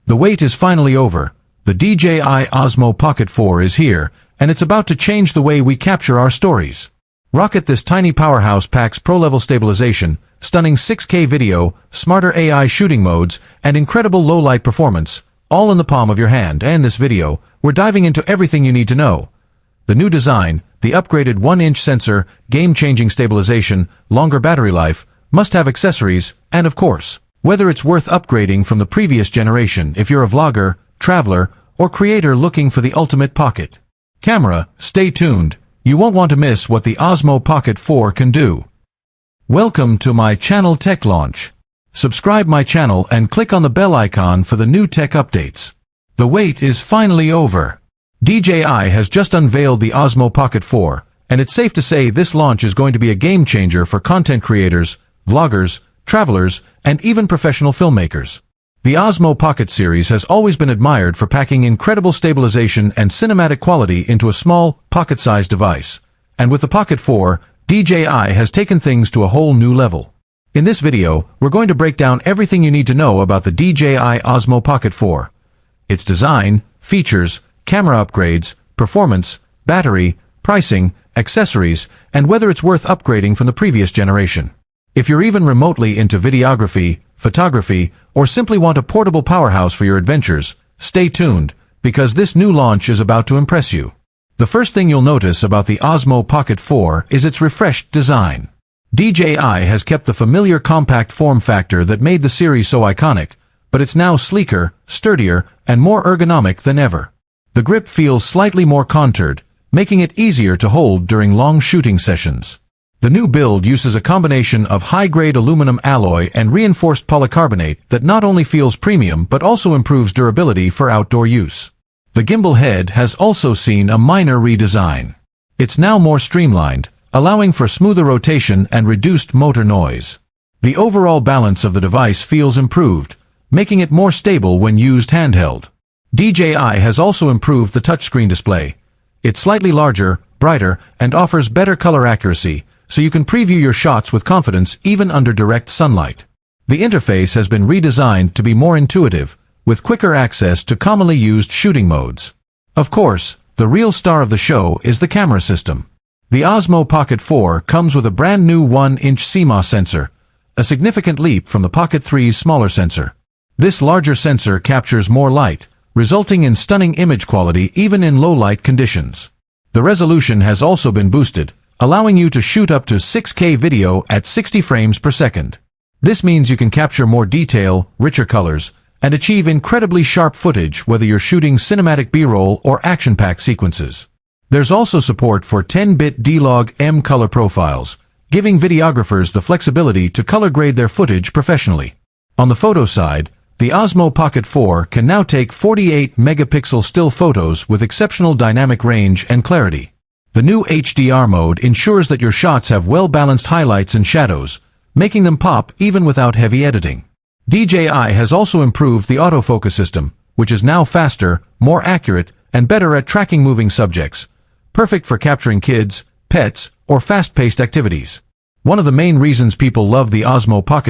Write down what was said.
The wait is finally over. The DJI Osmo Pocket 4 is here, and it's about to change the way we capture our stories. Rocket this tiny powerhouse packs pro-level stabilization, stunning 6K video, smarter AI shooting modes, and incredible low-light performance, all in the palm of your hand. And in this video, we're diving into everything you need to know. The new design, the upgraded 1-inch sensor, game-changing stabilization, longer battery life, must-have accessories, and of course, whether it's worth upgrading from the previous generation if you're a vlogger, traveler, or creator looking for the ultimate pocket camera. Stay tuned. You won't want to miss what the Osmo Pocket 4 can do. Welcome to my channel Tech Launch. Subscribe my channel and click on the bell icon for the new tech updates. The wait is finally over. DJI has just unveiled the Osmo Pocket 4, and it's safe to say this launch is going to be a game changer for content creators, vloggers, travelers, and even professional filmmakers. The Osmo Pocket series has always been admired for packing incredible stabilization and cinematic quality into a small, pocket-sized device. And with the Pocket 4, DJI has taken things to a whole new level. In this video, we're going to break down everything you need to know about the DJI Osmo Pocket 4. Its design, features, camera upgrades, performance, battery, pricing, accessories, and whether it's worth upgrading from the previous generation. If you're even remotely into videography, photography, or simply want a portable powerhouse for your adventures, stay tuned, because this new launch is about to impress you. The first thing you'll notice about the Osmo Pocket 4 is its refreshed design. DJI has kept the familiar compact form factor that made the series so iconic, but it's now sleeker, sturdier, and more ergonomic than ever. The grip feels slightly more contoured, making it easier to hold during long shooting sessions. The new build uses a combination of high-grade aluminum alloy and reinforced polycarbonate that not only feels premium but also improves durability for outdoor use. The gimbal head has also seen a minor redesign. It's now more streamlined, allowing for smoother rotation and reduced motor noise. The overall balance of the device feels improved, making it more stable when used handheld. DJI has also improved the touchscreen display. It's slightly larger, brighter, and offers better color accuracy, so you can preview your shots with confidence even under direct sunlight. The interface has been redesigned to be more intuitive, with quicker access to commonly used shooting modes. Of course, the real star of the show is the camera system. The Osmo Pocket 4 comes with a brand new 1-inch CMOS sensor, a significant leap from the Pocket 3's smaller sensor. This larger sensor captures more light, resulting in stunning image quality even in low-light conditions. The resolution has also been boosted, allowing you to shoot up to 6K video at 60 frames per second. This means you can capture more detail, richer colors, and achieve incredibly sharp footage whether you're shooting cinematic B-roll or action-packed sequences. There's also support for 10-bit D-Log M color profiles, giving videographers the flexibility to color grade their footage professionally. On the photo side, the Osmo Pocket 4 can now take 48-megapixel still photos with exceptional dynamic range and clarity. The new HDR mode ensures that your shots have well-balanced highlights and shadows, making them pop even without heavy editing. DJI has also improved the autofocus system, which is now faster, more accurate, and better at tracking moving subjects, perfect for capturing kids, pets, or fast-paced activities. One of the main reasons people love the Osmo Pocket